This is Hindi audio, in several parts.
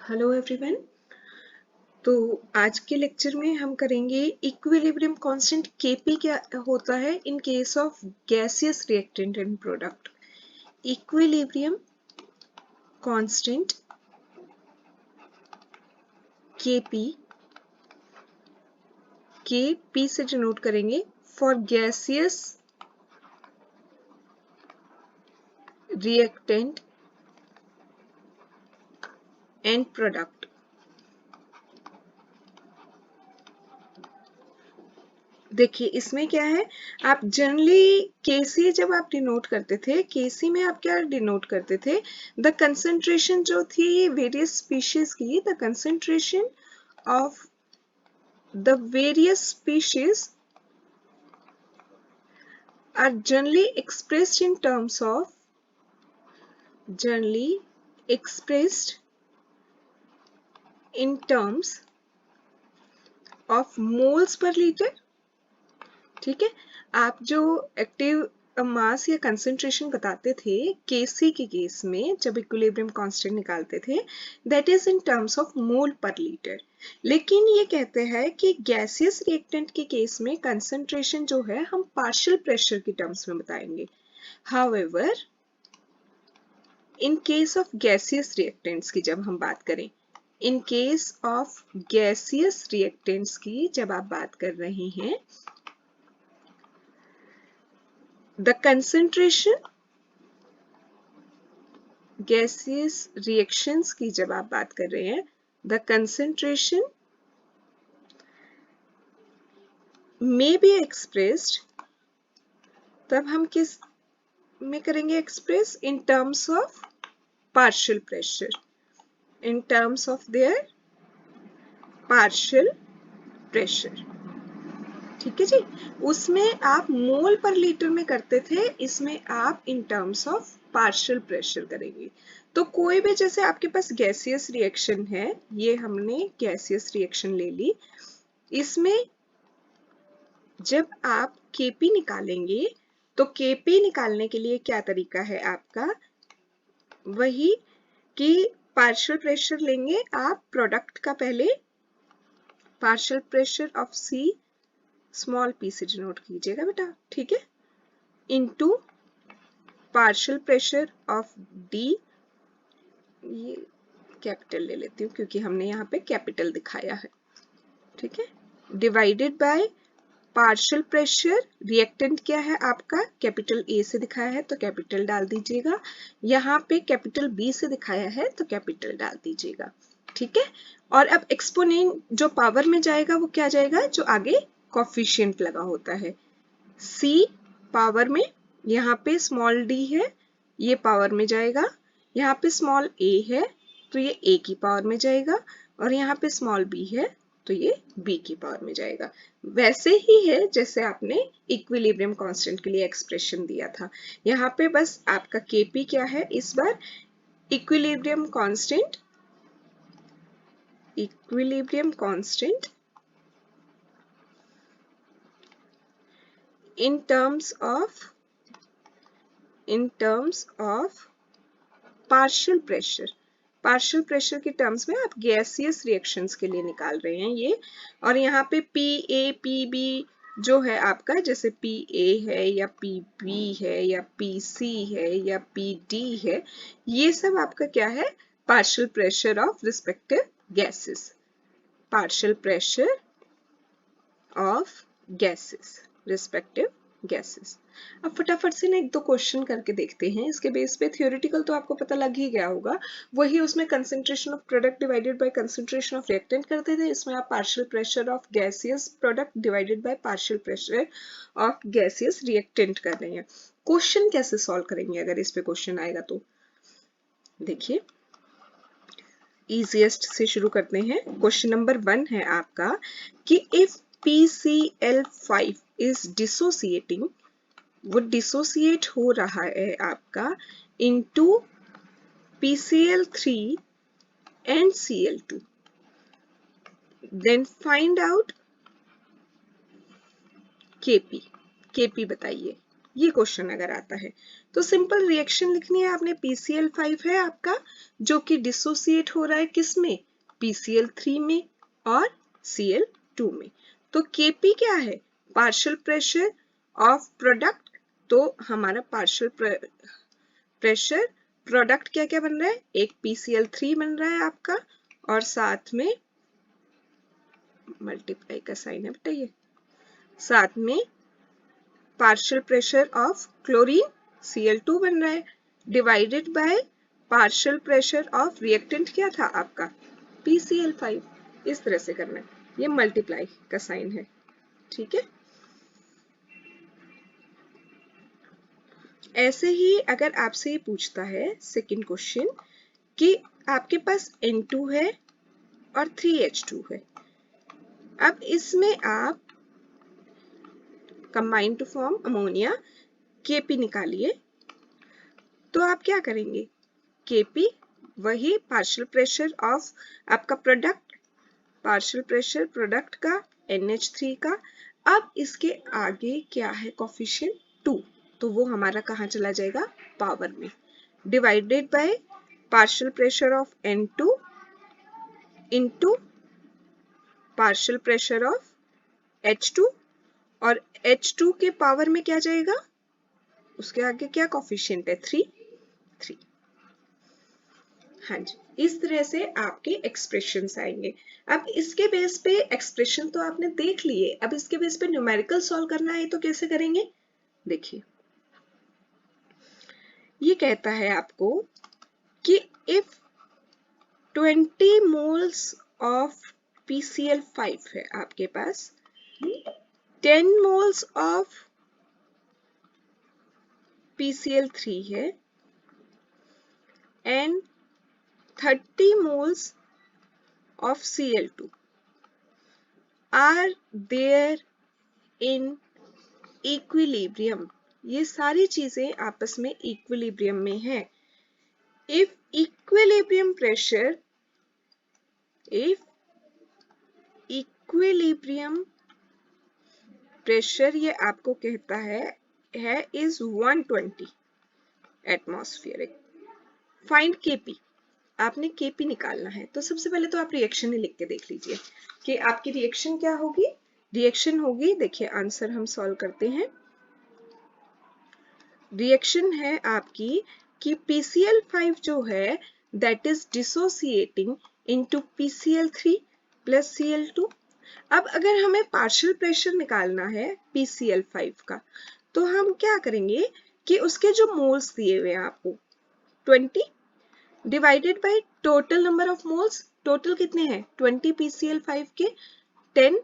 Hello everyone. तो आज के लेक्चर में हम करेंगे इक्विलिब्रियम कांस्टेंट केपी क्या होता है in case of gaseous reactant and product. Equilibrium constant KP के से डिनोट करेंगे for gaseous reactant and product. देखिए इसमें क्या है, आप जनरली केसी जब आप डिनोट करते थे, केसी में आप क्या डिनोट करते थे, द कंसंट्रेशन जो थी वेरियस स्पीशीज की, the concentration of the various species are generally expressed in terms of moles per liter। ठीक है, आप जो एक्टिव मास या कंसंट्रेशन बताते थे केसी के केस में जब इक्विलिब्रियम कांस्टेंट निकालते थे, that is in terms of mole पर लीटर। लेकिन ये कहते हैं कि गैसियस रिएक्टेंट के केस में कंसंट्रेशन जो है हम पार्शियल प्रेशर की टर्म्स में बताएंगे। However in case of gaseous reactants की जब हम बात करें, in case of gaseous reactants की जब आप बात कर रहे हैं, the concentration gaseous reactions की जब आप बात कर रहे हैं, the concentration may be expressed, तब हम किस में करेंगे express, in terms of partial pressure, in terms of their partial pressure। ठीक है जी, उसमें आप मोल पर लीटर में करते थे, इसमें आप in terms of partial pressure करेंगे। तो कोई भी, जैसे आपके पास गैसियस रिएक्शन है, ये हमने गैसियस रिएक्शन ले ली, इसमें जब आप केपी निकालेंगे तो केपी निकालने के लिए क्या तरीका है आपका, वही कि पार्शियल प्रेशर लेंगे आप प्रोडक्ट का, पहले partial pressure of C small P से डिनोट कीजिएगा बेटा, ठीक है, into partial pressure of D, ये कैपिटल ले लेती हूँ क्योंकि हमने यहाँ पे कैपिटल दिखाया है, ठीक है, divided by partial pressure, reactant क्या है आपका, कैपिटल ए से दिखाया है तो कैपिटल डाल दीजिएगा, यहाँ पे कैपिटल बी से दिखाया है तो कैपिटल डाल दीजिएगा, ठीक है। और अब एक्सपोनेंट जो पावर में जाएगा वो क्या जाएगा, जो आगे कोफिशिएंट लगा होता है, c पावर में, यहाँ पे स्मॉल d है, ये पावर में जाएगा, यहाँ पे स्मॉल a है तो ये a की पावर में जाएगा, और यहाँ पे स्मॉल b है तो ये b की पावर में जाएगा। वैसे ही है जैसे आपने इक्विलिब्रियम कांस्टेंट के लिए एक्सप्रेशन दिया था, यहाँ पे बस आपका kp क्या है, इस बार equilibrium constant in terms of partial pressure के टर्म्स में आप गैसियस रिएक्शंस के लिए निकाल रहे हैं ये, और यहाँ पे पी ए पी बी जो है आपका, जैसे पी ए है या पी बी है या पी सी है या पी डी है, ये सब आपका क्या है, partial pressure of respective gases, partial pressure of gases, respective gases. अब फटाफट से ना एक दो क्वेश्चन करके देखते हैं, इसके बेस पे थियोरेटिकल तो आपको पता लग ही गया होगा, वही उसमें concentration of product divided by concentration of reactant करते थे, इसमें आप partial pressure of gaseous product divided by partial pressure of gaseous reactant कर रहे हैं। क्वेश्चन कैसे सॉल्व करेंगे अगर इस पे क्वेश्चन आएगा तो, देखिए इजिएस्ट से शुरू करते हैं। क्वेश्चन नंबर 1 है आपका कि इफ PCl5 is dissociating, वो डिसोसिएट हो रहा है आपका into PCl3 and Cl2, then find out Kp बताइए। ये क्वेश्चन अगर आता है तो सिंपल रिएक्शन लिखनी है आपने। PCl5 है आपका जो कि डिसोसिएट हो रहा है किस में, PCl3 में और Cl2 में। तो Kp क्या है, पार्शियल प्रेशर ऑफ प्रोडक्ट। तो हमारा पार्शियल प्रेशर प्रोडक्ट क्या क्या बन रहा है, एक PCl3 बन रहा है आपका और साथ में मल्टीप्लाई का साइन है बेटा ये, साथ में partial pressure of chlorine Cl2 बन रहा है divided by partial pressure of reactant क्या था आपका PCl5। इस तरह से करना है, ये मल्टीप्लाई का साइन है, ठीक है। ऐसे ही अगर आपसे ये पूछता है सेकंड क्वेश्चन कि आपके पास N2 है और 3H2 है, अब इसमें आप combine to form ammonia Kp निकालिए। तो आप क्या करेंगे, Kp वही पार्शियल प्रेशर ऑफ आपका प्रोडक्ट, पार्शियल प्रेशर प्रोडक्ट का NH3 का, अब इसके आगे क्या है कोफिशिएंट 2, तो वो हमारा कहाँ चला जाएगा, पावर में, divided by partial pressure of N2 into partial pressure of H2 और H2 के पावर में क्या जाएगा, उसके आगे क्या कोफिशिएंट है 3। हाँ जी, इस तरह से आपके एक्सप्रेशंस आएंगे। अब इसके बेस पे एक्सप्रेशन तो आपने देख लिए, अब इसके बेस पे न्यूमेरिकल सॉल्व करना है तो कैसे करेंगे, देखिए ये कहता है आपको कि इफ 20 मोल्स ऑफ PCl5 है आपके पास, 10 मोल्स ऑफ PCl3 है and 30 moles of Cl2 are there in equilibrium। ये सारी चीजें आपस में इक्विलिब्रियम में हैं। If equilibrium pressure ये आपको कहता है is 120 एटमॉस्फेरिक। फाइंड Kp, आपने Kp निकालना है। तो सबसे पहले तो आप रिएक्शन ही लिख के देख लीजिए कि आपकी रिएक्शन क्या होगी। रिएक्शन होगी, देखिए आंसर हम सॉल्व करते हैं। रिएक्शन है आपकी कि PCl5 जो है that is dissociating into PCl3 plus Cl2। अब अगर हमें पार्शियल प्रेशर निकालना है PCl5 का, तो हम क्या करेंगे कि उसके जो मोल्स दिए हुए हैं आपको 20 divided by total number of moles, total कितने हैं 20 PCl5 के, 10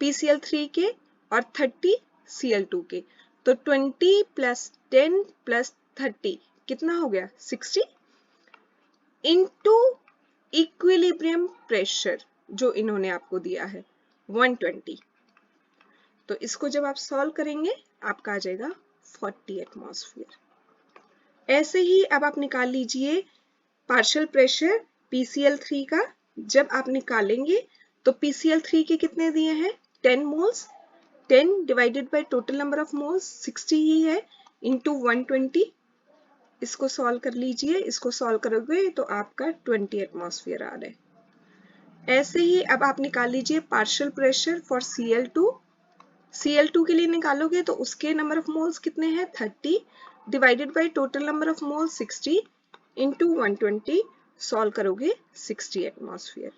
PCl3 के और 30 Cl2 के। तो 20 प्लस 10 प्लस 30 कितना हो गया 60 इनटू इक्विलिब्रियम प्रेशर जो इन्होंने आपको दिया है 120। तो इसको जब आप सॉल्व करेंगे आपका आ जाएगा 40 एटमॉस्फेयर। ऐसे ही अब आप निकाल लीजिए पार्शियल प्रेशर PCl3 का। जब आप निकालेंगे तो PCl3 के कितने दिए हैं 10 moles, 10 divided by total number of moles 60 ही है इनटू 120। इसको सॉल्व कर लीजिए, इसको सॉल्व करोगे तो आपका 20 एटमॉस्फेयर आ रहा है। ऐसे ही अब आप निकाल लीजिए partial pressure for Cl2। Cl2 के लिए निकालोगे तो उसके नंबर ऑफ मोल्स कितने हैं 30 divided by total number of moles 60 into 120, solve करोगे 60 एटमॉस्फेयर।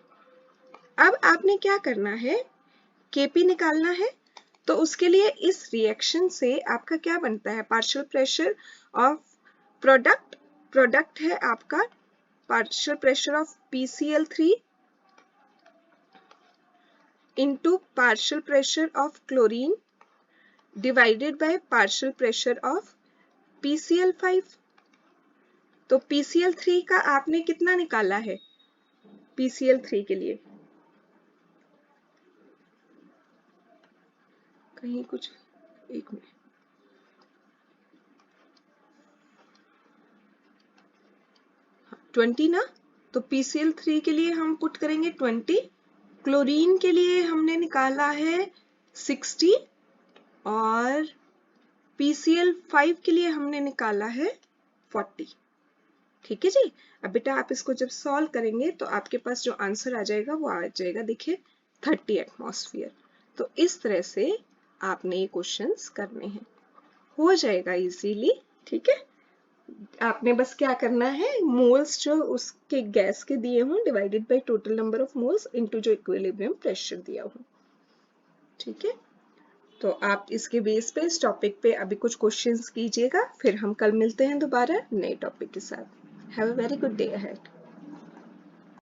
अब आपने क्या करना है Kp निकालना है। तो उसके लिए इस रिएक्शन से आपका क्या बनता है, पार्शियल प्रेशर ऑफ प्रोडक्ट है आपका partial pressure of PCl3 into partial pressure of chlorine divided by partial pressure of PCl5। तो PCl3 का आपने कितना निकाला है PCl3 के लिए, कहीं कुछ, एक मिनट, हाँ 20 ना, तो PCl3 के लिए हम पुट करेंगे 20, क्लोरीन के लिए हमने निकाला है 60 और PCl 5 के लिए हमने निकाला है 40। ठीक है जी। अब बेटा आप इसको जब सॉल्व करेंगे तो आपके पास जो आंसर आ जाएगा वो आ जाएगा, देखिए 30 एटमॉस्फेयर। तो इस तरह से आपने ये क्वेश्चंस करने हैं, हो जाएगा इजीली। ठीक है, आपने बस क्या करना है, मोल्स जो उसके गैस के दिए हों divided by total number of moles into जो इक्विलिब्रियम प्रेशर दिया हो। ठीक है, तो आप इसके बेस पे इस टॉपिक पे अभी कुछ क्वेश्चंस कीजिएगा, फिर हम कल मिलते हैं दोबारा नए टॉपिक के साथ। Have a very good day ahead.